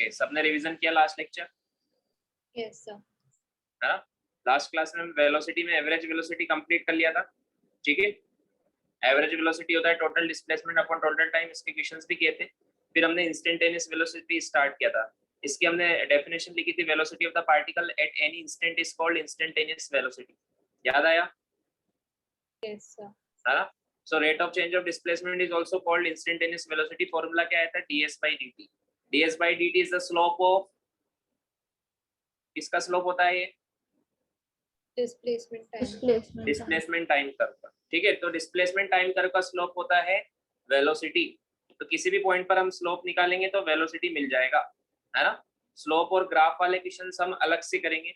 Okay, सबने revision किया last lecture? Yes sir. है ना? लास्ट क्लास में वेलोसिटी में एवरेज वेलोसिटी कंप्लीट कर लिया था, ठीक है। एवरेज वेलोसिटी होता है total displacement upon total time, इसके क्वेश्चंस भी किए थे। फिर हमने इंस्टेंटेनियस वेलोसिटी स्टार्ट किया था, इसकी हमने डेफिनेशन लिखी थी, velocity of the particle at any instant is called instantaneous velocity. याद आया? Yes sir. है ना? So rate of change of displacement is also called instantaneous velocity. Formula क्या आता है? ds/dt। ds/dt is the slope of, किसका slope होता है ये? डिस्प्लेसमेंट टाइम कर्व का, ठीक है। तो डिस्प्लेसमेंट टाइम कर्व का स्लोप होता है वेलोसिटी। तो किसी भी पॉइंट पर हम स्लोप निकालेंगे तो वेलोसिटी मिल जाएगा, है ना? स्लोप और ग्राफ वाले क्वेश्चंस हम अलग से करेंगे,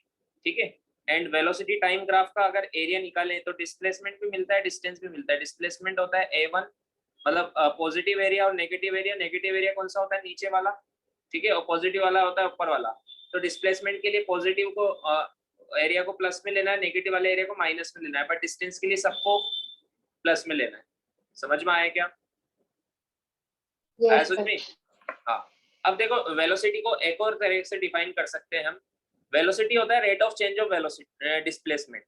ठीक है। एंड वेलोसिटी टाइम ग्राफ का अगर एरिया निकालें तो डिस्प्लेसमेंट भी मिलता है, डिस्टेंस भी मिलता है। डिस्प्लेसमेंट होता है a1, मतलब पॉजिटिव एरिया और नेगेटिव एरिया। नेगेटिव एरिया कौन सा होता है? नीचे वाला, ठीक है, और पॉजिटिव वाला होता है ऊपर वाला। तो डिस्प्लेसमेंट के लिए पॉजिटिव को एरिया को प्लस में लेना है, नेगेटिव वाले एरिया को माइनस में लेना है, बट डिस्टेंस के लिए सबको प्लस में लेना है। समझ में आया क्या? आया समझ में? हाँ। अब देखो, वेलोसिटी को एक और तरह से डिफाइन कर सकते हैं हम। वेलोसिटी होता है rate of change of velocity displacement.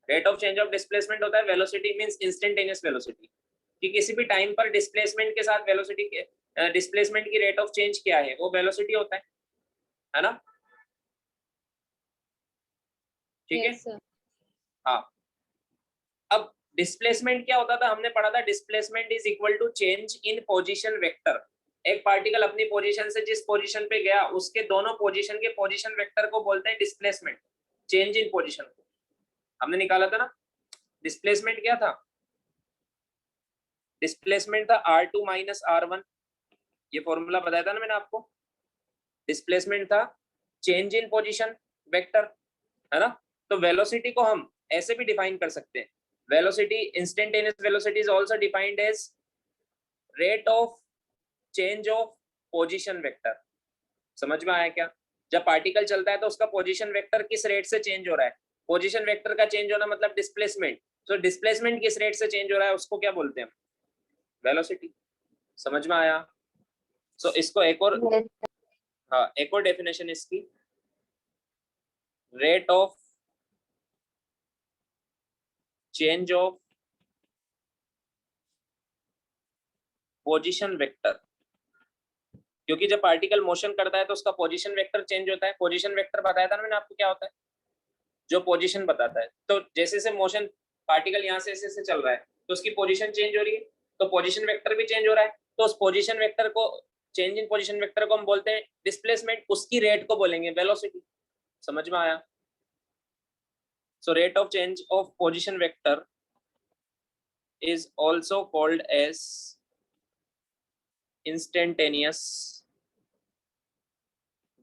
Rate of change of displacement होता है वेलोसिटी मींस इंस्टेंटेनियस वेलोसिटी, कि किसी भी टाइम पर डिस्प्लेसमेंट के साथ वेलोसिटी के डिस्प्लेसमेंट की रेट ऑफ चेंज क्या है, वो वेलोसिटी होता है ना? ठीक है। हाँ। अब डिस्प्लेसमेंट क्या होता था? हमने पढ़ा था displacement is equal to change in position vector. एक पार्टिकल अपनी पोजीशन से जिस पोजीशन पे गया उसके दोनों पोजीशन के पोजीशन वेक्टर को बोलते हैं डिस्प्लेसमेंट, चेंज इन पोजीशन को हमने निकाला था ना। डिस्प्लेसमेंट क्या था? डिस्प्लेसमेंट था r2 माइनस r1, ये फॉर्मूला बताया था ना मैंने आपको। डिस्प्लेसमेंट था चेंज इन पोजीशन वेक्टर, है ना? तो वेलोसिटी को हम ऐसे भी डिफाइन कर सकते हैं। Velocity, instantaneous velocity is also defined as rate of change of position vector. समझ में आया क्या? जब पार्टिकल चलता है तो उसका पोजीशन वेक्टर किस रेट से चेंज हो रहा है? पोजीशन वेक्टर का चेंज होना मतलब डिस्प्लेसमेंट। तो डिस्प्लेसमेंट किस रेट से चेंज हो रहा है उसको क्या बोलते हैं? वेलोसिटी। समझ में आया? सो इसको एक और, हाँ, एक और डेफिनेशन इसकी, rate of change of position vector, क्योंकि जब पार्टिकल मोशन करता है तो उसका पोजीशन वेक्टर चेंज होता है। पोजीशन वेक्टर बताया था ना मैंने आपको क्या होता है? जो पोजीशन बताता है। तो जैसे से मोशन, पार्टिकल यहाँ से ऐसे चल रहा है तो उसकी पोजीशन चेंज हो रही है, तो पोजीशन वेक्टर भी चेंज हो रहा है। तो उस पोजीशन वेक्टर को, चेंज इन पोजीशन वेक्टर को हम बोलते हैं डिस्प्लेसमेंट, उसकी रेट को बोलेंगे वेलोसिटी। समझ में आया? So rate of change of position vector is also called as instantaneous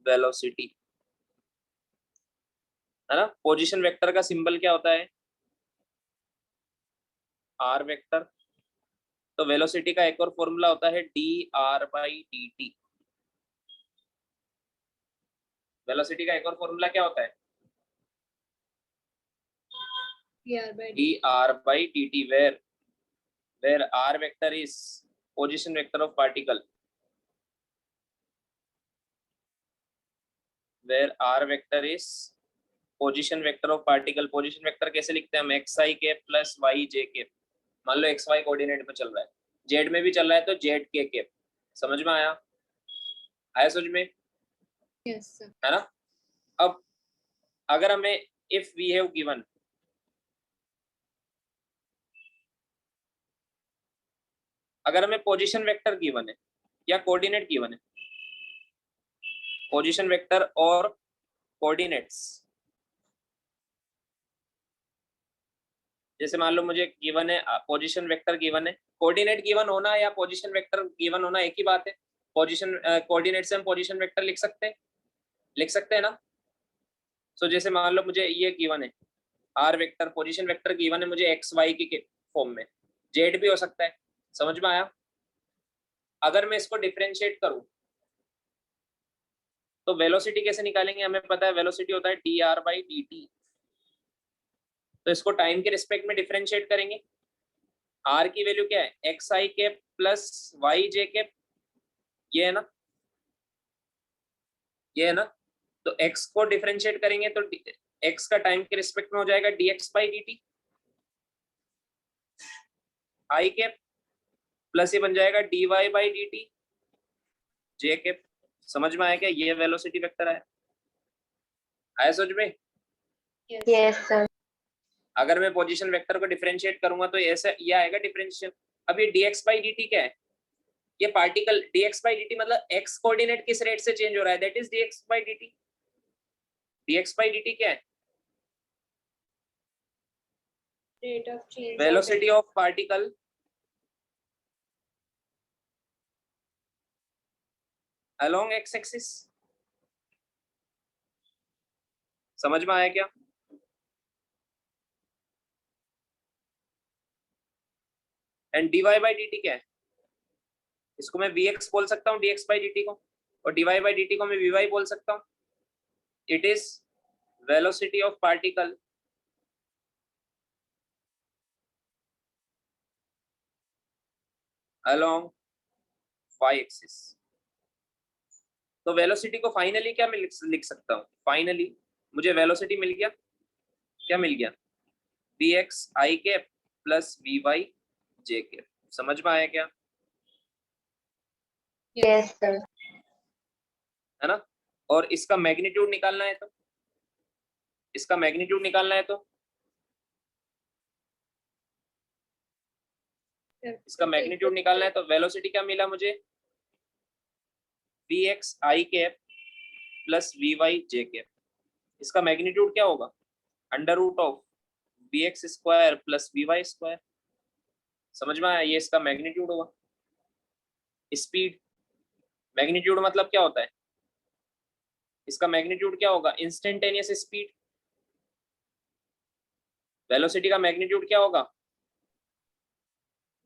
velocity, है ना? पोजीशन वेक्टर का सिंबल क्या होता है? r vector. तो वेलोसिटी का एक और फॉर्मूला होता है dr/dt। वेलोसिटी का एक और फॉर्मूला क्या होता है? dr/dt, where r vector is position vector of particle, where r vector is position vector of particle. Position vector कैसे लिखते हैं हम? xi cap plus yj cap. मान लो xy कोऑर्डिनेट में चल रहा है, z में भी चल रहा है तो zk कैप। समझ में आया? आया समझ में? Yes sir. है ना? अब अगर हमें इफ वी हैव गिवन, अगर हमें पोजीशन वेक्टर गिवन है या कोऑर्डिनेट गिवन है, पोजीशन वेक्टर और कोऑर्डिनेट्स, जैसे मान लो मुझे गिवन है पोजीशन वेक्टर गिवन है, कोऑर्डिनेट गिवन होना या पोजीशन वेक्टर गिवन होना एक ही बात है। पोजीशन कोऑर्डिनेट से हम पोजीशन वेक्टर लिख सकते हैं ना। सो जैसे मान लो मुझे ये गिवन है R vector, position vector given है मुझे एक्स वाई के फॉर्म में, जेड भी हो सकता है। समझ में आया? अगर मैं इसको डिफरेंशिएट करूं तो वेलोसिटी कैसे निकालेंगे? हमें पता है वेलोसिटी होता है dr/dt। तो इसको टाइम के रिस्पेक्ट में डिफरेंशिएट करेंगे। r की वैल्यू क्या है? xi cap plus yj cap, ये है ना। ये है ना, तो x को डिफरेंशिएट करेंगे तो x का टाइम के रिस्पेक्ट में हो जाएगा dx by dt I cap, plus ये बन जाएगा dy by dt j cap. समझ में आया क्या? ये वेलोसिटी वेक्टर है, आया समझ में? Yes sir. अगर मैं पोजीशन वेक्टर को डिफरेंशिएट करूंगा तो ऐसा ये आएगा डिफरेंशियल। अब ये dx बाई dt क्या है? ये पार्टिकल dx बाई dt मतलब x कोऑर्डिनेट किस रेट से चेंज हो रहा है, that is dx by dt। dx by dt क्या है? Rate of change. Velocity of particle along x axis. समझ में आया क्या? एंड dy बाई dt क्या है? इसको मैं vx बोल सकता हूँ dx बाई dt को, और dy बाई dt को मैं vy बोल सकता हूँ। It is velocity of particle along y axis. तो वेलोसिटी को फाइनली क्या मैं लिख सकता हूँ? फाइनली मुझे वेलोसिटी मिल गया, क्या मिल गया? vx i cap plus vy j cap. समझ में आया क्या? Yes sir. है ना? और इसका मैग्नीट्यूड निकालना है तो, इसका मैग्नीट्यूड निकालना है तो इसका मैग्नीट्यूड निकालना है तो वेलोसिटी क्या मिला मुझे? vx i cap plus vy j cap. इसका मैग्नीट्यूड क्या होगा? Under root of vx square plus vy square. समझ में आया? ये इसका मैग्नीट्यूड होगा। स्पीड, मैग्नीट्यूड मतलब क्या होता है? इसका मैग्नीट्यूड क्या होगा? Instantaneous speed. वेलोसिटी का मैग्नीट्यूड क्या होगा?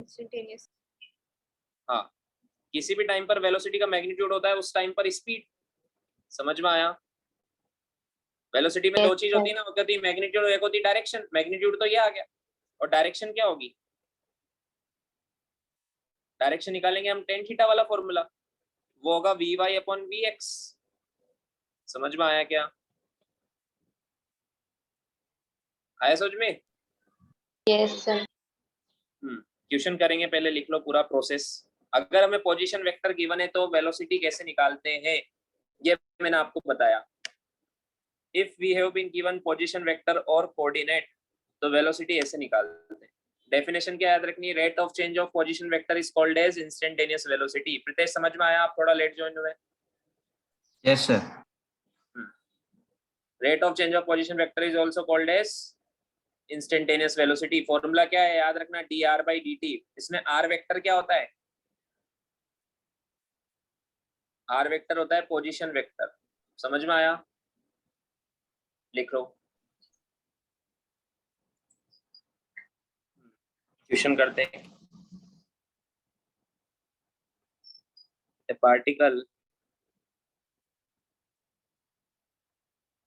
Instantaneous. हाँ, किसी भी टाइम पर वेलोसिटी का मैग्नीट्यूड होता है उस टाइम पर स्पीड। समझ में आया? वेलोसिटी में दो चीज होती है ना, होती है मैग्नीट्यूड, एक होती है डायरेक्शन। मैग्नीट्यूड तो ये आ गया, और डायरेक्शन क्या होगी? डायरेक्शन निकालेंगे हम टेन थीटा वाला फॉर्मूला, वो होगा vy अपॉन vx। समझ में आया क्या? आया समझ में? Yes sir. क्वेश्चन करेंगे, पहले लिख लो पूरा प्रोसेस। अगर हमें पोजीशन वेक्टर गिवन है तो वेलोसिटी कैसे निकालते हैं, ये मैंने आपको बताया। If we have been given position vector और कोऑर्डिनेट तो वेलोसिटी ऐसे निकालते हैं। डेफिनेशन क्या याद रखनी है? Rate of change of position vector is called as instantaneous velocity. Pritesh समझ में आया? आप थोड़ा लेट ज्वाइन हुए। Yes sir. Rate of change of position vector is also called as instantaneous velocity. Formula क्या है याद रखना? dr by dt। इसमें r वेक्टर क्या होता है? r वेक्टर होता है पोजीशन वेक्टर। समझ में आया? लिख लो, क्वेश्चन करते हैं। A particle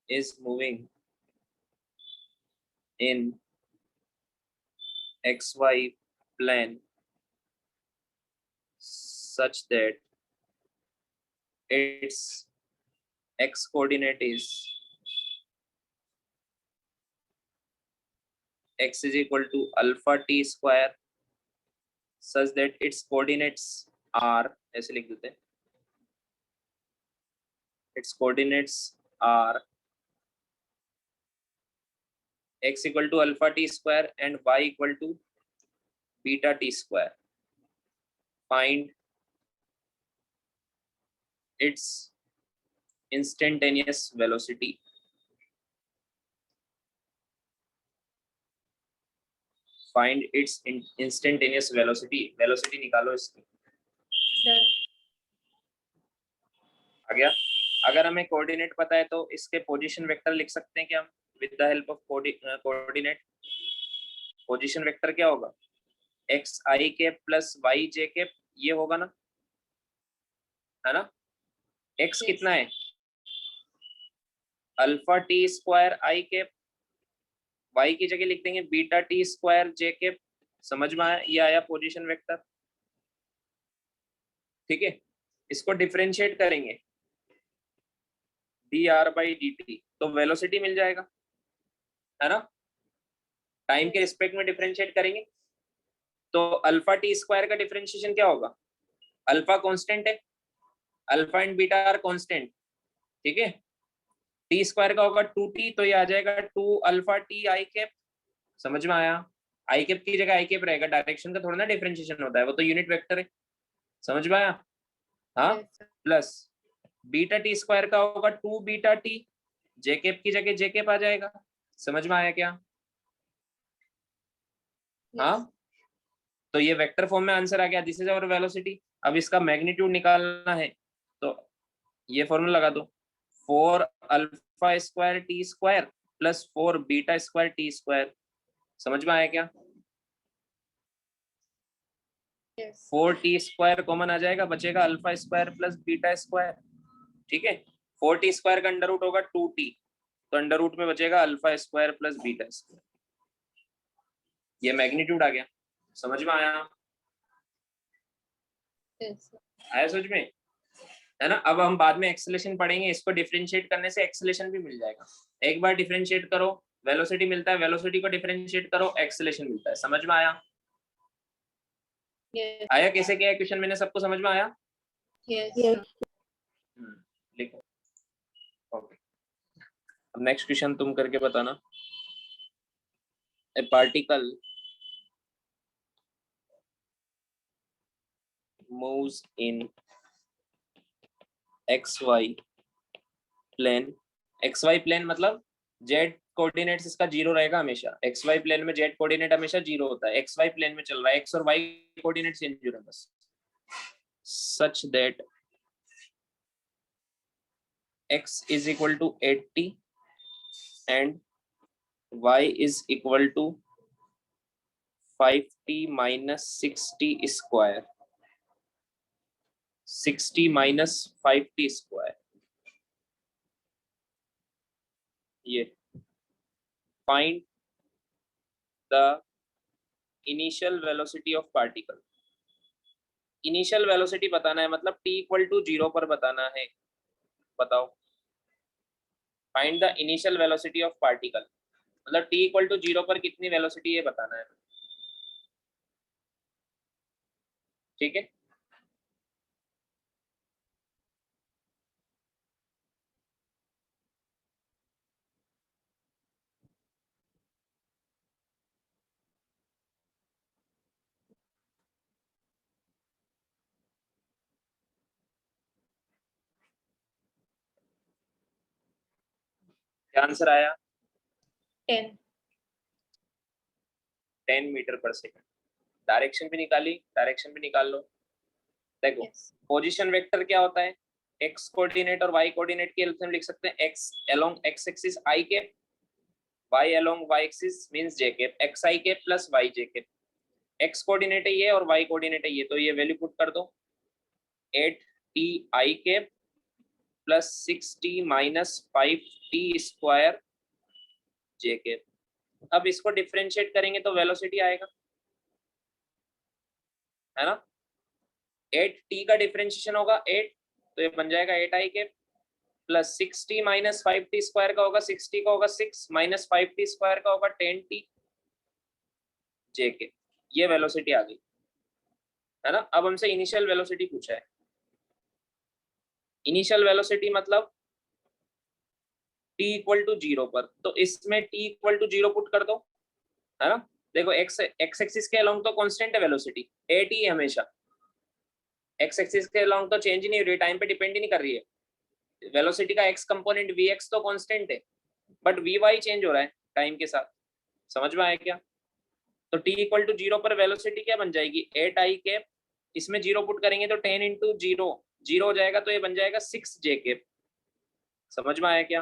is moving in xy plane such that its x coordinate is x is equal to alpha t square such that its coordinates are, ऐसे लिख देते हैं, its coordinates are x equal to alpha t square and y equal to beta t square. Find its instantaneous velocity. Find its instantaneous velocity. Velocity निकालो इसकी। Done. आ गया? अगर हमें coordinate पता है तो इसके पोजीशन वेक्टर लिख सकते हैं क्या हम with the help of coordinate? Position vector क्या होगा? एक्स आई कैप प्लस वाई जे कैप, ये होगा ना, है ना? X Yes. कितना है? अल्फा टी स्क्वायर आई कैप, वाई की जगह लिख देंगे बीटा टी स्क्वायर जे कैप। समझ में आया? ये आया पोजीशन वेक्टर। ठीक है, इसको डिफरेंशिएट करेंगे dr/dt, तो वेलोसिटी मिल जाएगा, है ना। टाइम के रिस्पेक्ट में डिफरेंशिएट करेंगे तो अल्फा टी स्क्वायर का डिफरेंशिएशन क्या होगा, अल्फा कांस्टेंट है, alpha and beta are constant, ठीक है। टी स्क्वायर का होगा 2t, तो ये आ जाएगा 2 अल्फा टी आई कैप, समझ में आया। आई कैप की जगह आई कैप रहेगा, डायरेक्शन का थोड़ा ना डिफरेंशिएशन होता है, वो तो यूनिट वेक्टर है, समझ में आया। हाँ, Yes, sir. Plus beta T square का होगा 2 बीटा टी, जे कैप की जगह जे कैप आ जाएगा, समझ में आया क्या। हाँ, तो ये वेक्टर फॉर्म में आंसर आ गया, दिस इज आवर वेलोसिटी। अब इसका मैग्नीट्यूड निकालना है तो ये फॉर्मूला लगा दो, 4 alpha square T square plus 4 beta square T square, समझ में आया क्या। Yes. 4 टी स्क्वायर कॉमन आ जाएगा, बचेगा alpha square plus beta square, ठीक है। 4 टी स्क्वायर का अंडर रूट होगा 2t, तो अंडर रूट में बचेगा alpha square plus beta square, ये मैग्नीट्यूड आ गया, समझ में आया। Yes, sir. आया समझ में, है ना। अब हम बाद में एक्सेलेरेशन पढ़ेंगे, इसको डिफरेंशिएट करने से एक्सेलेरेशन भी मिल जाएगा। एक बार डिफरेंशिएट करो वेलोसिटी मिलता है, वेलोसिटी को डिफरेंशिएट करो एक्सेलेरेशन मिलता है, समझ में आया। Yes. आया कैसे क्या है क्वेश्चन, मैंने सबको समझ में आया। Yes. Yes. लिखो, ओके। अब नेक्स्ट क्वेश्चन तुम करके बताना। A particle moves in xy plane, xy plane मतलब जेड कोऑर्डिनेट्स इसका जीरो रहेगा हमेशा, xy प्लेन में जेड कोऑर्डिनेट हमेशा जीरो होता है, xy प्लेन में चल रहा है, x और y कोऑर्डिनेट चेंज हो रहे हैं बस, such that x is equal to 80 and y is equal to 5t minus 60 square, 60 minus 5t square, ये find the initial velocity of particle, initial velocity बताना है, मतलब t इक्वल टू 0 पर बताना है, बताओ। Find the initial velocity of particle, मतलब t equal to 0 पर कितनी वेलोसिटी है बताना है, ठीक है। क्या आंसर आया, 10. 10 मीटर पर सेकंड। डायरेक्शन भी निकाली, डायरेक्शन भी निकाल लो। देखो Yes. पोजीशन वेक्टर क्या होता है, x कोऑर्डिनेट और y कोऑर्डिनेट के हेल्प से हम लिख सकते हैं x along x axis i cap, y along y axis means j cap, xi cap plus yj cap. x coordinate है ये और y कोऑर्डिनेट है ये, तो ये वैल्यू पुट कर दो, 8t i cap plus 6t minus 5t square j cap. अब इसको डिफरेंशिएट करेंगे तो वेलोसिटी आएगा, है ना। 8t का डिफरेंशिएशन होगा 8, तो ये बन जाएगा 8i cap plus 6t minus 5t square का होगा 6t का होगा 6 माइनस 5t स्क्वायर का होगा 10t j के, ये वेलोसिटी आ गई, है ना। अब हमसे इनिशियल वेलोसिटी पूछा है, इनिशियल वेलोसिटी मतलब t इक्वल टू 0 पर, तो इसमें t इक्वल टू 0 पुट कर दो, है ना। देखो x एक्सिस के अलोंग तो कांस्टेंट है वेलोसिटी, 8 ही है हमेशा, x एक्सिस के अलोंग तो चेंज ही नहीं हो रही है, टाइम पे डिपेंड ही नहीं कर रही है। वेलोसिटी का x कंपोनेंट vx तो कांस्टेंट है, बट vy चेंज हो रहा है टाइम के साथ, समझ में आया क्या। तो t इक्वल टू 0 पर वेलोसिटी क्या बन जाएगी, 8i कैप, इसमें 0 पुट करेंगे तो 10 इंटू 0 0 हो जाएगा, तो ये बन जाएगा 6j कैप, समझ में आया क्या।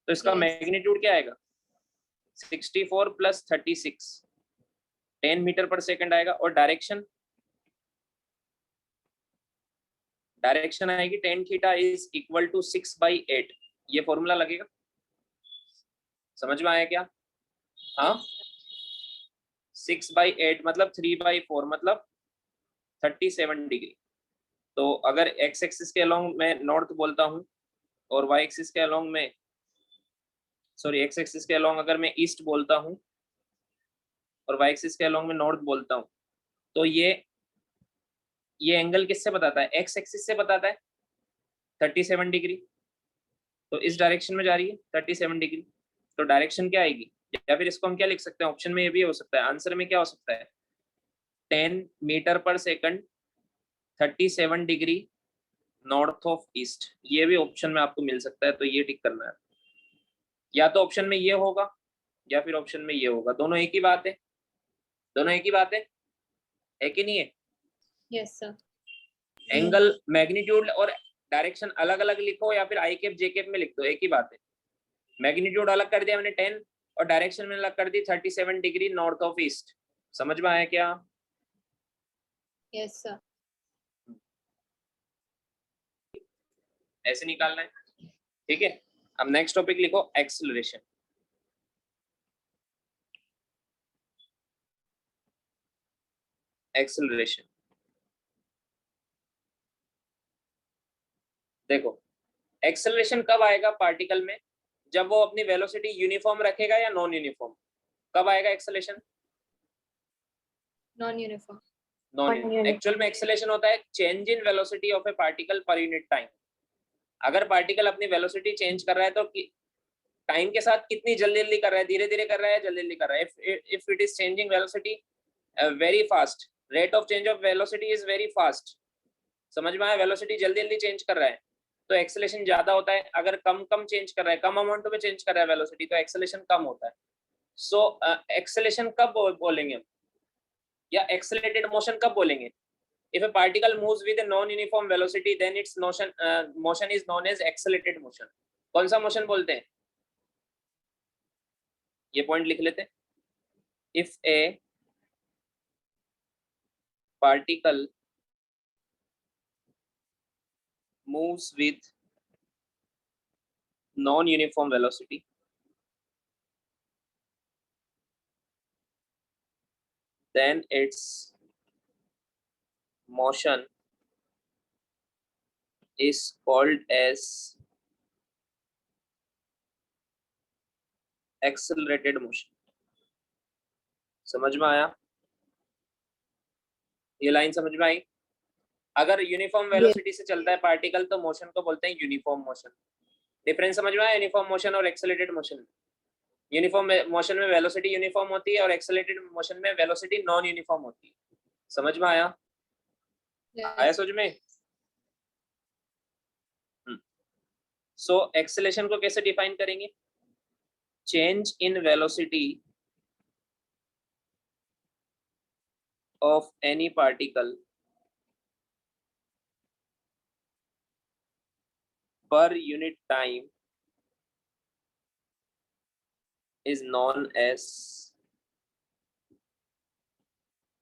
तो इसका Yes. मैग्नीट्यूड क्या आएगा, 64 प्लस 36, 10 मीटर पर सेकंड आएगा। और डायरेक्शन, डायरेक्शन आएगी tan theta is equal to 6/8, ये फॉर्मूला लगेगा, समझ में आया क्या। हाँ, 6/8 मतलब 3/4 मतलब 37 डिग्री, तो अगर एक्स एक्सिस के अलोंग मैं नॉर्थ बोलता हूँ और वाई एक्सिस के अलोंग में एक्स एक्सिस के अलोंग अगर मैं ईस्ट बोलता हूँ और वाई एक्सिस के अलोंग में नॉर्थ बोलता हूँ, तो ये एंगल किससे बताता है? एक्स एक्सिस से बताता है 37 डिग्री। तो इस डायरेक्शन में जा रही है 37 डिग्री, तो डायरेक्शन क्या आएगी? या फिर इसको हम क्या लिख सकते हैं? ऑप्शन में ये भी हो सकता है, आंसर में क्या हो सकता है? 10 metre per second 37 degree north of east, ये भी ऑप्शन में आपको मिल सकता है, तो ये टिक करना है। या तो ऑप्शन में ये होगा या फिर ऑप्शन में ये होगा, दोनों एक ही बात है, दोनों एक ही बात है कि नहीं है? Yes, sir. एंगल मैग्नीट्यूड और डायरेक्शन अलग अलग लिखो या फिर आई कैप जे कैप में लिख दो, एक ही बात है। मैग्नीट्यूड अलग कर दिया मैंने 10 और डायरेक्शन में अलग कर दी 37 डिग्री नॉर्थ ऑफ ईस्ट। समझ में आया क्या? Yes, sir. ऐसे निकालना है, ठीक है। अब नेक्स्ट टॉपिक लिखो एक्सेलरेशन। एक्सेलरेशन देखो, एक्सेलरेशन कब आएगा पार्टिकल में? जब वो अपनी वेलोसिटी यूनिफॉर्म रखेगा या नॉन यूनिफॉर्म? कब आएगा acceleration? Non-uniform. Non uniform. Actual में एक्सेलरेशन होता है change in velocity of A particle per unit time. अगर पार्टिकल अपनी वेलोसिटी चेंज कर रहा है तो टाइम के साथ कितनी जल्दी जल्दी कर रहा है, धीरे धीरे कर रहा है, जल्दी जल्दी कर रहा है। If it is changing velocity very fast, rate of change of velocity is very fast. समझ में आया? वेलोसिटी जल्दी जल्दी चेंज कर रहा है तो एक्सेलरेशन ज्यादा होता है। अगर कम कम चेंज कर रहा है, कम अमाउंट में चेंज कर रहा है वेलोसिटी, तो एक्सेलरेशन कम होता है। सो एक्सेलरेशन कब बोलेंगे हम, या एक्सेलरेटेड मोशन कब बोलेंगे? If a particle moves with a non-uniform velocity, then its motion is known as accelerated motion. कौन सा मोशन बोलते हैं? ये पॉइंट लिख लेते हैं। If a particle moves with non-uniform velocity, then its motion is called as accelerated motion. समझ में आया? ये लाइन समझ में आई? अगर यूनिफॉर्म वेलोसिटी से चलता है पार्टिकल तो मोशन को बोलते हैं यूनिफॉर्म मोशन। डिफरेंस समझ में आया यूनिफॉर्म मोशन और एक्सेलरेटेड मोशन? यूनिफॉर्म मोशन में वेलोसिटी यूनिफॉर्म होती है और एक्सेलरेटेड मोशन में वेलोसिटी नॉन यूनिफॉर्म होती है। समझ में आया? आया समझ में? सो एक्सेलरेशन को कैसे डिफाइन करेंगे? Change in velocity of any particle per unit time is known as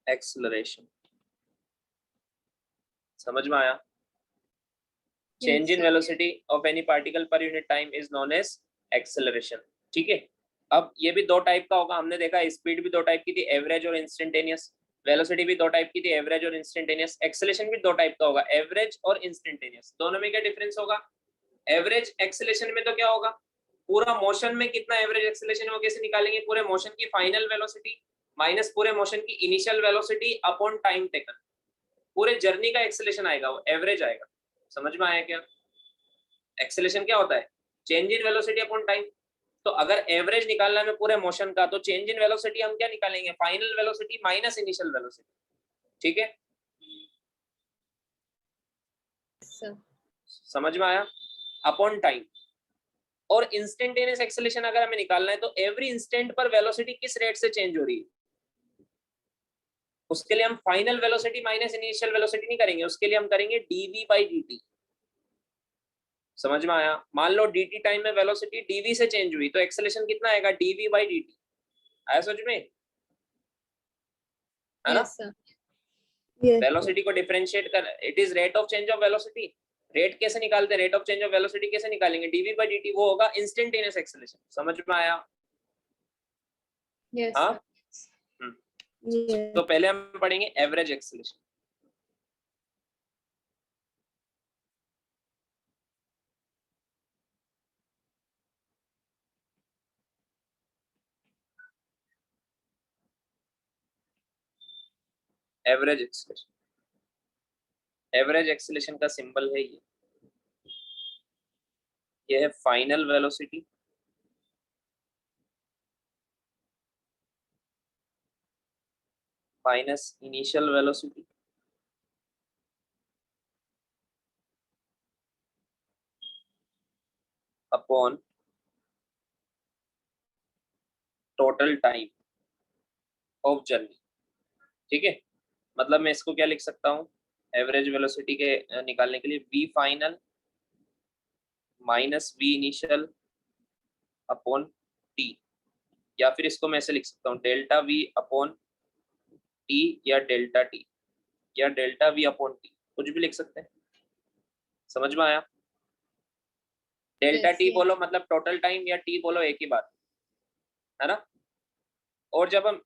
acceleration. समझ में आया? Change in velocity of any particle per unit time is known as acceleration. ठीक है। अब ये भी दो टाइप का होगा, हमने देखा स्पीड भी दो टाइप की थी, एवरेज और इंस्टेंटेनियस। वेलोसिटी भी दो टाइप की थी, एवरेज और इंस्टेंटेनियस। एक्सेलरेशन भी दो टाइप का होगा, एवरेज और इंस्टेंटेनियस। दोनों में क्या डिफरेंस होगा? एवरेज एक्सेलरेशन में तो क्या होगा, पूरा मोशन में कितना एवरेज एक्सेलरेशन वो कैसे निकालेंगे? पूरे मोशन की फाइनल वेलोसिटी माइनस पूरे मोशन की initial velocity upon time taken, पूरे जर्नी का एक्सेलरेशन आएगा, वो एवरेज आएगा। समझ में आया क्या? एक्सेलरेशन क्या होता है? Change in velocity upon time. तो अगर एवरेज निकालना है पूरे मोशन का, तो चेंज इन वेलोसिटी हम क्या निकालेंगे? Final velocity minus initial velocity. ठीक है, समझ में आया? Upon time. और इंस्टेंटेनियस एक्सेलरेशन अगर हमें निकालना है तो एवरी इंस्टेंट पर वेलोसिटी किस रेट से चेंज हो रही है, उसके लिए हम final velocity minus initial velocity नहीं करेंगे, उसके लिए हम करेंगे dv by dt। समझ में आया? मान लो dt टाइम में वेलोसिटी dv से चेंज हुई तो एक्सेलरेशन कितना आएगा? dv by dt। आया समझ में? है ना? वेलोसिटी को डिफरेंशिएट कर, it is rate of change of velocity. Rate कैसे निकालते हैं? Rate of change of velocity कैसे निकालेंगे? dv by dt, वो होगा इंस्टेंटेनियस एक्सेलरेशन। समझ में आया? हाँ, तो पहले हम पढ़ेंगे average acceleration. Average acceleration, average acceleration का सिंबल है ये है final velocity minus initial velocity upon total time of journey. ठीक है, मतलब मैं इसको क्या लिख सकता हूँ, एवरेज वेलोसिटी के निकालने के लिए v final minus v initial upon t, या फिर इसको मैं ऐसे लिख सकता हूँ डेल्टा v अपॉन t या डेल्टा t या डेल्टा v अपॉन t, कुछ भी लिख सकते हैं। समझ में आया? Delta Yes, t yes. बोलो मतलब टोटल टाइम, या t बोलो एक ही बात है ना। और जब हम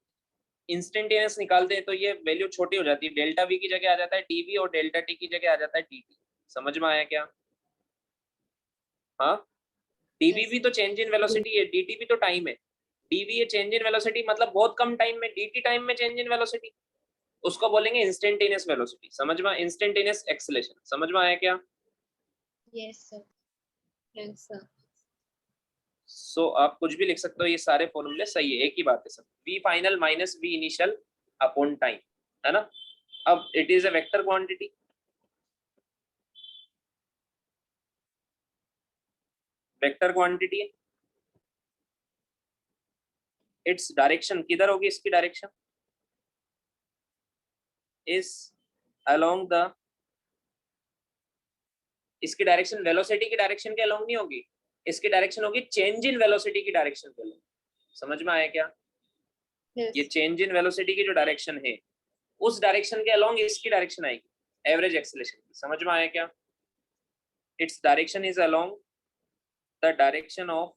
इंस्टेंटेनियस निकालते हैं तो ये वैल्यू छोटी हो जाती है, डेल्टा v की जगह आ जाता है tv और डेल्टा t की जगह आ जाता है dt। समझ में आया क्या? हाँ, dv भी तो चेंज इन वेलोसिटी है, dt भी तो टाइम है। dv ये चेंज इन वेलोसिटी मतलब बहुत कम टाइम में, dt टाइम में चेंज इन वेलोसिटी, उसको बोलेंगे इंस्टेंटेनियस वेलोसिटी। समझ में? Instantaneous acceleration. समझ में आया क्या? Yes, sir. Yes, sir. सो आप कुछ भी लिख सकते हो, ये सारे फॉर्मूले सही है, एक ही बात है सब। v final minus v initial upon time, है ना। अब it is a vector quantity, vector quantity है। इट्स डायरेक्शन किधर होगी, इसकी डायरेक्शन इज अलोंग द, इसकी डायरेक्शन वेलोसिटी की डायरेक्शन के अलोंग नहीं होगी, इसकी डायरेक्शन होगी चेंज इन वेलोसिटी की डायरेक्शन के अलोंग। समझ में आया क्या? Yes. ये चेंज इन वेलोसिटी की जो डायरेक्शन है उस डायरेक्शन के अलोंग इसकी डायरेक्शन आएगी एवरेज एक्सेलेरेशन की। समझ में आया क्या? Its direction is along the direction of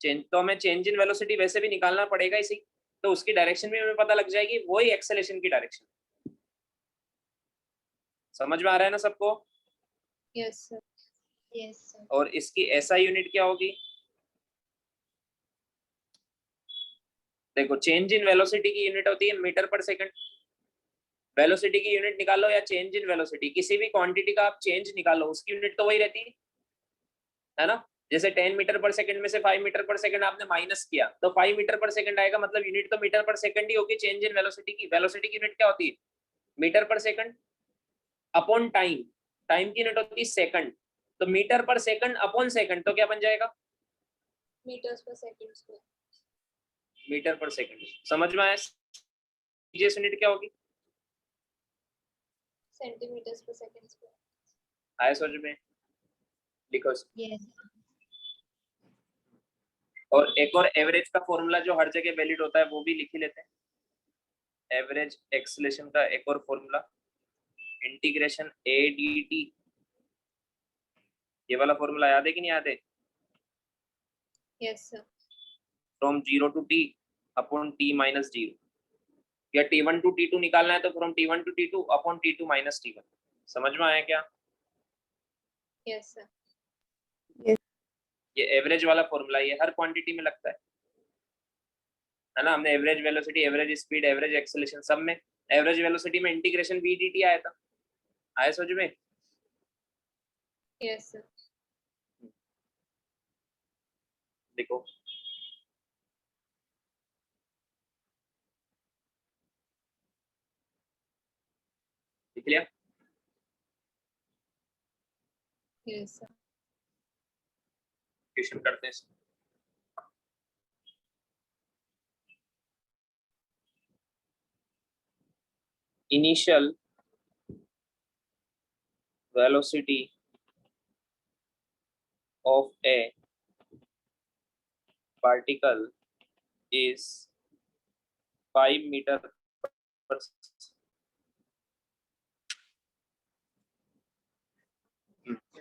change. तो हमें चेंज इन वेलोसिटी वैसे भी निकालना पड़ेगा इसी, तो उसकी डायरेक्शन भी हमें पता लग जाएगी, वही एक्सेलेरेशन की डायरेक्शन। समझ में आ रहा है ना सबको? Yes, sir. Yes, sir. और इसकी एसआई यूनिट क्या होगी? देखो, चेंज इन वेलोसिटी की यूनिट होती है मीटर पर सेकंड। वेलोसिटी की यूनिट निकालो या चेंज इन वेलोसिटी, किसी भी क्वांटिटी का आप चेंज निकालो उसकी यूनिट तो वही रहती है ना। जैसे 10 मीटर पर सेकंड में से 5 मीटर पर सेकंड आपने माइनस किया तो 5 मीटर पर सेकंड आएगा, मतलब यूनिट तो मीटर पर सेकंड ही होगी चेंज इन वेलोसिटी की। वेलोसिटी की यूनिट क्या होती है? Metre per second upon time, time की यूनिट होती है सेकंड, तो metre per second upon second तो क्या बन जाएगा? Meters per second square. Metre per second. समझ में आया? यूनिट क्या होगी? Centimeters per second square. आया समझ में? लिखो। Yes. और एक और एवरेज का फॉर्मूला जो हर जगह वैलिड होता है वो भी लिख ही लेते हैं। एवरेज एक्सेलेरेशन का एक और formula integration A D T, ये वाला फॉर्मूला याद है कि नहीं याद है? Yes, sir. From 0 to T upon T minus 0, या t1 टू t2 निकालना है तो from t1 to t2 upon t2 minus t1। समझ में आया क्या? Yes, sir. ये एवरेज वाला फॉर्मूला ये हर क्वांटिटी में लगता है ना। हमने average velocity, average speed, average acceleration सब में, एवरेज वेलोसिटी में इंटीग्रेशन v dt आया था। आया समझ में? Yes, sir. देखो, लिख लिया? Yes, sir. क्वेश्चन करते हैं। Initial velocity of a particle is 5 meter per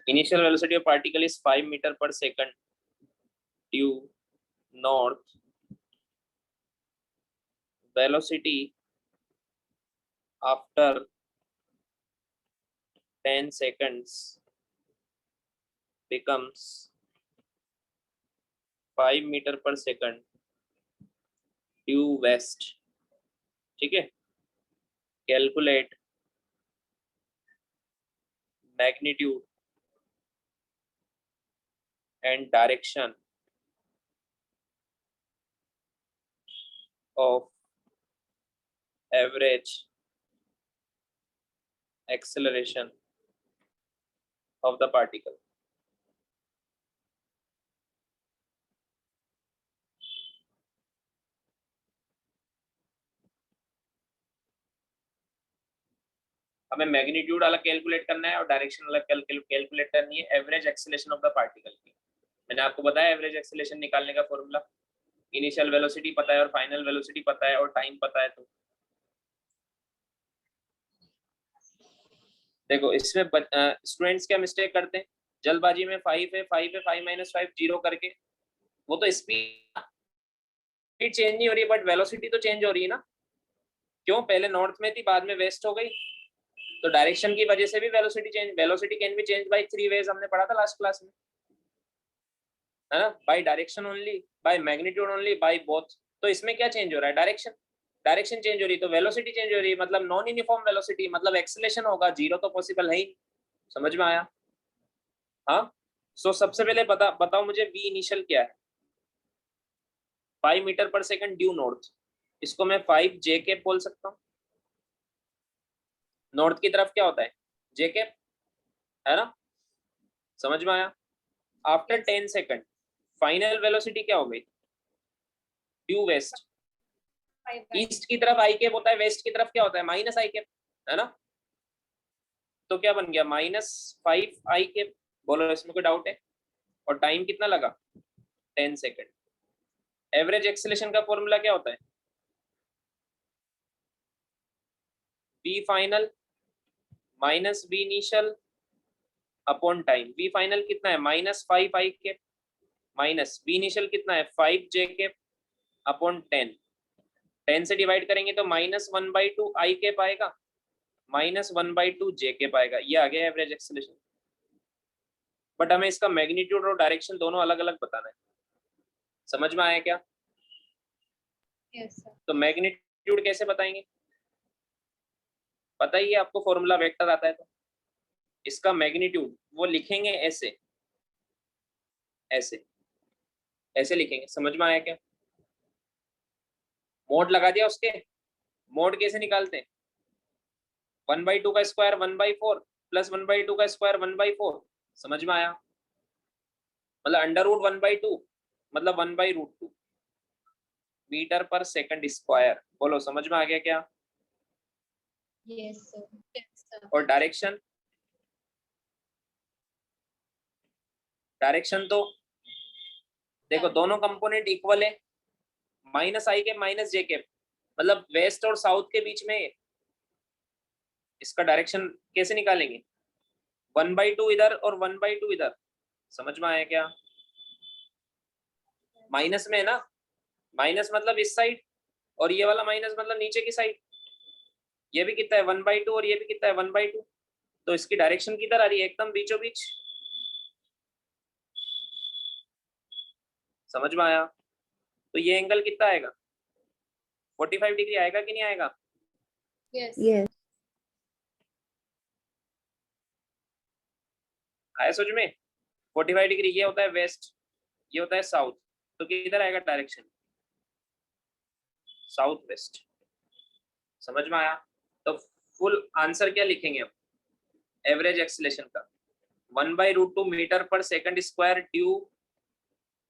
initial velocity of particle is 5 meter per second due north. Velocity after 10 seconds becomes 5 meter per second due west. ठीक है, calculate magnitude and direction of average acceleration of the particle. हमें magnitude अलग calculate करना है और direction अलग calculate करनी है average acceleration of the particle की। मैंने आपको बताया एवरेज एक्सेलरेशन निकालने का फॉर्मूला, इनिशियल वेलोसिटी पता है और फाइनल वेलोसिटी पता है और टाइम पता है। तो देखो इसमें स्टूडेंट्स क्या मिस्टेक करते हैं, जल्दबाजी में 5 है 5 है 5 - 5 0 करके, वो तो स्पीड चेंज नहीं हो रही बट वेलोसिटी तो चेंज हो रही है ना। क्यों, पहले नॉर्थ में थी बाद में वेस्ट हो गई, तो डायरेक्शन की वजह से भी velocity change, velocity can be change by 3 ways, हमने पढ़ा था लास्ट क्लास में, है ना, by direction only, by magnitude only, by both. तो इसमें क्या चेंज हो रहा है, डायरेक्शन, डायरेक्शन चेंज हो रही तो वेलोसिटी चेंज हो रही है, मतलब नॉन यूनिफॉर्म वेलोसिटी, मतलब एक्सेलरेशन होगा, जीरो तो पॉसिबल है ही। समझ में आया? हाँ, सो सबसे पहले बताओ मुझे वी इनिशियल क्या है। 5 metre per second due north, इसको मैं 5 जे कैप बोल सकता हूँ। नॉर्थ की तरफ क्या होता है, जे कैप, है ना, समझ में आया? आफ्टर 10 सेकंड फाइनल वेलोसिटी क्या हो गई, ड्यू वेस्ट। ईस्ट की तरफ आई कैप होता है, वेस्ट की तरफ क्या होता है, माइनस आई कैप, है ना। तो क्या बन गया, -5 आई कैप। बोलो इसमें कोई डाउट है? और टाइम कितना लगा, 10 सेकंड। एवरेज एक्सेलरेशन का फॉर्मूला क्या होता है, V final minus V initial upon time. V final कितना है, -5 I cap, minus V initial कितना है, 5 जे कैप अपॉन 10। 10 से डिवाइड करेंगे तो -1/2 आई कैप आएगा, -1/2 जे कैप आएगा। ये आ गया एवरेज एक्सेलरेशन। बट हमें इसका मैग्नीट्यूड और डायरेक्शन दोनों अलग अलग बताना है। समझ में आया क्या? Yes, sir. तो मैग्नीट्यूड कैसे बताएंगे, पता ही है आपको, फॉर्मूला वेक्टर आता है। तो इसका मैग्नीट्यूड वो लिखेंगे ऐसे, ऐसे ऐसे लिखेंगे। समझ में आया क्या? मोड लगा दिया उसके, मोड कैसे निकालते हैं, 1/2 का स्क्वायर 1/4 प्लस 1/2 का स्क्वायर 1/4। समझ में आया? मतलब √1/2 मतलब 1/√2 मीटर पर सेकंड स्क्वायर। बोलो समझ में आ गया क्या? Yes, sir. Yes, sir. और डायरेक्शन, डायरेक्शन तो देखो दोनों कंपोनेंट इक्वल है, माइनस आई कैप माइनस जे कैप, मतलब वेस्ट और साउथ के बीच में। इसका डायरेक्शन कैसे निकालेंगे, 1/2 इधर और 1/2 इधर। समझ में आया क्या? माइनस में है ना, माइनस मतलब इस साइड, और ये वाला माइनस मतलब नीचे की साइड। ये भी कितना है 1/2 और ये भी कितना है 1/2। तो इसकी डायरेक्शन किधर आ रही है, एकदम बीचों बीच। समझ में आया? तो ये एंगल कितना आएगा, 45 डिग्री आएगा कि नहीं आएगा? Yes. Yes. आया समझ में? 45 डिग्री ये होता है वेस्ट, ये होता है साउथ, तो किधर आएगा डायरेक्शन, साउथ वेस्ट। समझ में आया? तो फुल आंसर क्या लिखेंगे हम एवरेज एक्सेलरेशन का, 1/√2 metre per second square due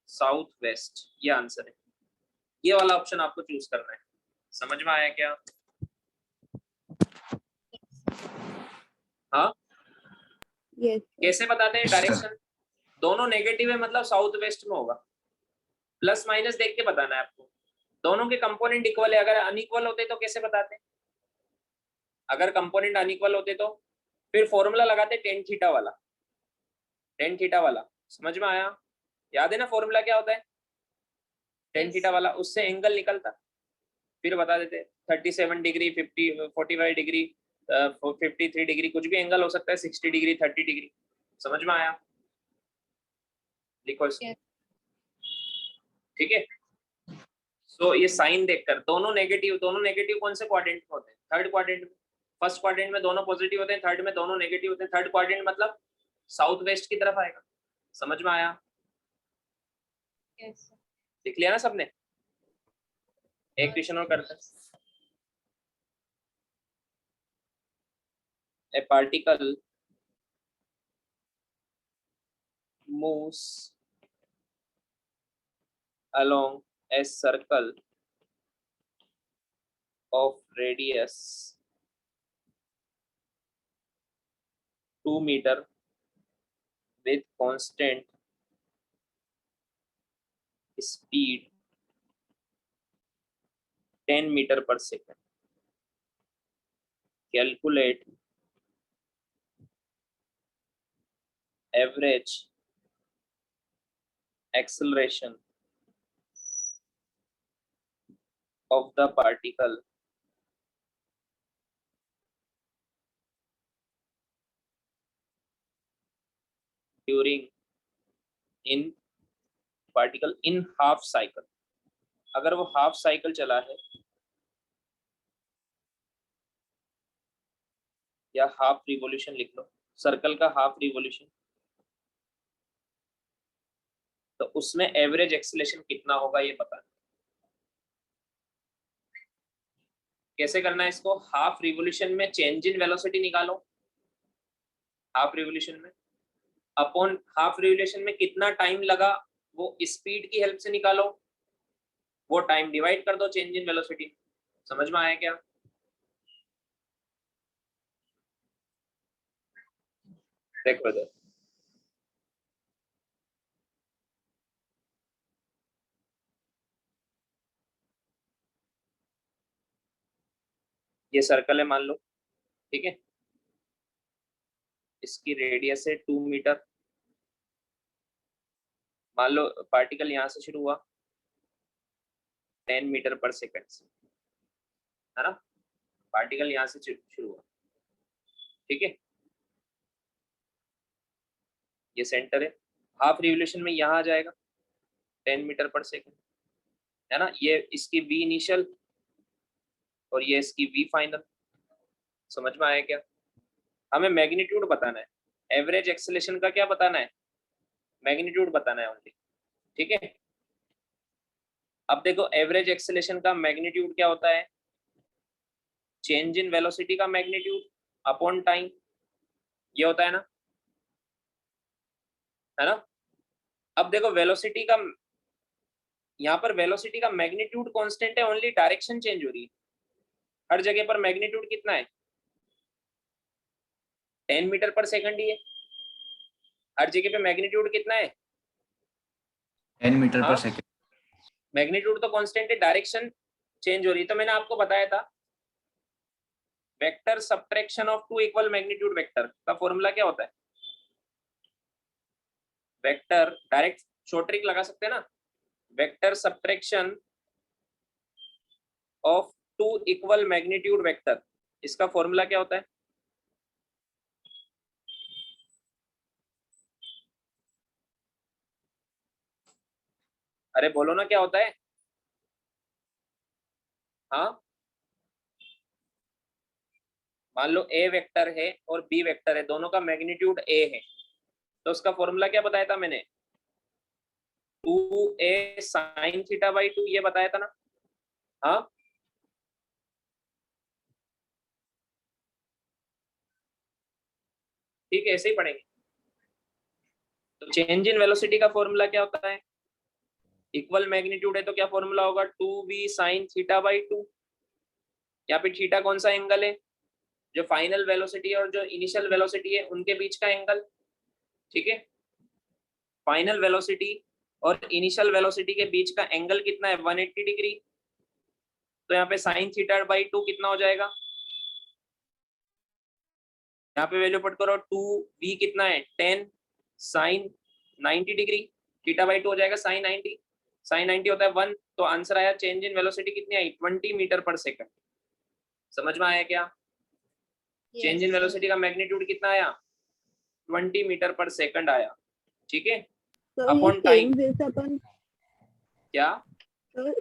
south west. ये आंसर है, ये वाला ऑप्शन आपको चूज करना है। समझ में आया क्या? हाँ, Yes. कैसे बताते हैं डायरेक्शन, दोनों नेगेटिव है मतलब साउथ वेस्ट में होगा, प्लस माइनस देख के बताना है आपको। दोनों के कंपोनेंट इक्वल है, अगर अनइक्वल होते तो कैसे बताते हैं, अगर कंपोनेंट अनइक्वल होते तो फिर फॉर्मूला लगाते टेन थीटा वाला, टेन थीटा वाला। समझ में आया? याद है ना फॉर्मूला क्या होता है, टेन थीटा वाला, उससे एंगल निकलता, फिर बता देते 37 डिग्री 50 45 डिग्री 53 डिग्री, कुछ भी एंगल हो सकता है, 60 डिग्री 30 डिग्री। समझ में आया? लिखो इसको, Yes. ठीक है। सो ये साइन देखकर दोनों नेगेटिव कौन से क्वाड्रेंट में होते हैं? थर्ड क्वाड्रेंट में। फर्स्ट क्वाड्रेंट में दोनों पॉजिटिव होते हैं, थर्ड में दोनों नेगेटिव होते हैं। थर्ड क्वाड्रेंट मतलब साउथ वेस्ट की तरफ आएगा। समझ में आया? Yes, sir. लिख लिया ना सबने? एक क्वेश्चन और करते हैं। A particle moves along a circle of radius 2 meter with constant speed 10 meter per second. Calculate average acceleration of the particle during in half cycle. अगर वो हाफ साइकिल चला है या हाफ रिवॉल्यूशन लिख लो, सर्कल का हाफ रिवॉल्यूशन, तो उसमें average acceleration कितना होगा ये पता है। कैसे करना है इसको? हाफ रिवॉल्यूशन में चेंज इन वेलोसिटी निकालो, हाफ रिवॉल्यूशन में अपॉन हाफ रिवॉल्यूशन में कितना टाइम लगा वो स्पीड की हेल्प से निकालो, वो टाइम डिवाइड कर दो चेंज इन वेलोसिटी। समझ में आया क्या? देखो इधर, ये सर्कल है मान लो, ठीक है, इसकी रेडियस है 2 मीटर। मान लो पार्टिकल यहां से शुरू हुआ 10 मीटर पर सेकंड से, है ना? पार्टिकल यहां से शुरू हुआ, ठीक है, ये सेंटर है। हाफ रिवॉल्यूशन में यहाँ आ जाएगा 10 मीटर पर सेकंड, है ना? ये इसकी वी इनिशियल और ये इसकी वी फाइनल। समझ में आया क्या? हमें मैग्नीट्यूड बताना है, एवरेज एक्सेलरेशन का क्या बताना है? मैग्नीट्यूड बताना है ओनली, ठीक है। अब देखो एवरेज एक्सेलरेशन का मैग्नीट्यूड क्या होता है? चेंज इन वेलोसिटी का मैग्नीट्यूड अपॉन टाइम, ये होता है ना, है ना? अब देखो वेलोसिटी का, यहाँ पर वेलोसिटी का मैग्नीट्यूड कांस्टेंट है, ओनली डायरेक्शन चेंज हो रही है। हर जगह पर मैग्नीट्यूड कितना है? 10 मीटर पर सेकंड ही है। हर जगह पे मैग्नीट्यूड कितना है? 10 मीटर हाँ? पर सेकंड। मैग्नीट्यूड तो कांस्टेंट है, डायरेक्शन चेंज हो रही है। तो मैंने आपको बताया था vector subtraction of two equal magnitude vector का फॉर्मूला क्या होता है? वेक्टर डायरेक्ट शॉर्ट ट्रिक लगा सकते हैं ना, vector subtraction of two equal magnitude vector, इसका फॉर्मूला क्या होता है? अरे बोलो ना क्या होता है? हाँ, मान लो ए वेक्टर है और बी वेक्टर है, दोनों का मैग्नीट्यूड ए है, तो उसका फॉर्मूला क्या बताया था मैंने? 2a sin थीटा बाई 2, ये बताया था ना? हाँ, ठीक है, ऐसे ही पढ़ेंगे। तो चेंज इन वेलोसिटी का फॉर्मूला क्या होता है? इक्वल मैग्नीट्यूड है तो क्या फॉर्मूला होगा? 2v sin theta by 2। यहाँ पे थीटा कौन सा एंगल है? जो फाइनल वेलोसिटी और जो इनिशियल वेलोसिटी है उनके बीच का एंगल, ठीक है। फाइनल वेलोसिटी और इनिशियल वेलोसिटी के बीच का एंगल कितना है? 180 डिग्री। तो यहाँ पे साइन थीटा बाई 2 कितना हो जाएगा? यहाँ पे वैल्यू पुट करो, 2v कितना है? 10 साइन 90 डिग्री, थीटा बाई 2 हो जाएगा साइन 90, साइन 90 होता है 1। तो आंसर आया चेंज इन वेलोसिटी कितनी आई? 20 मीटर पर सेकंड। समझ में आया क्या? चेंज इन वेलोसिटी का मैग्नीट्यूड कितना आया? 20 मीटर पर सेकंड आया, ठीक है। So अपॉन ये टाइम same जैसे अपन क्या? तो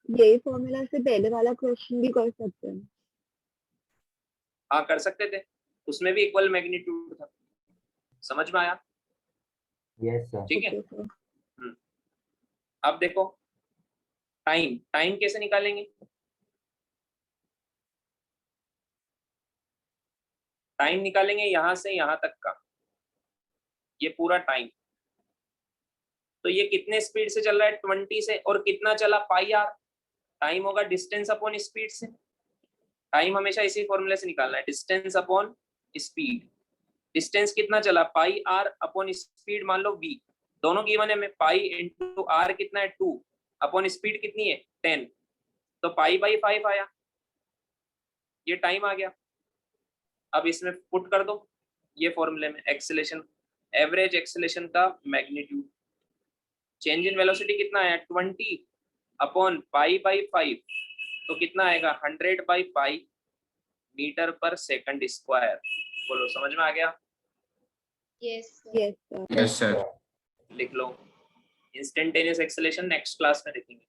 यही फॉर्मूला से पहले वाला क्वेश्चन भी कर सकते हैं। हाँ कर सकते थे, उसमें भी इक्वल मैग्नीट्यूड था। समझ में आया? Yes sir. ठीक है। Okay sir. अब देखो टाइम, टाइम कैसे निकालेंगे? टाइम निकालेंगे यहां से यहां तक का, ये पूरा टाइम। तो ये कितने स्पीड से चल रहा है? 20 से। और कितना चला? पाई आर। टाइम होगा डिस्टेंस अपॉन स्पीड से। टाइम हमेशा इसी फॉर्मूले से निकालना है, डिस्टेंस अपॉन स्पीड। डिस्टेंस कितना चला? पाई आर अपॉन स्पीड मान लो v, दोनों गिवन है में। पाई इंटू आर कितना है? 2 अपॉन स्पीड कितनी है? 10, तो पाई बाई 5 आया, ये टाइम आ गया। अब इसमें पुट कर दो ये फॉर्मूले में, एक्सेलेरेशन, एवरेज एक्सेलेरेशन का मैग्नीट्यूड। चेंज इन वेलोसिटी कितना आया? 20 अपॉन पाई बाई 5, तो कितना आएगा? 100 by pi metre per second square. बोलो समझ में आ गया? Yes, sir. Yes sir. Yes, sir. लिख लो। इंस्टेंटेनियस एक्सेलेरेशन नेक्स्ट क्लास में देखेंगे।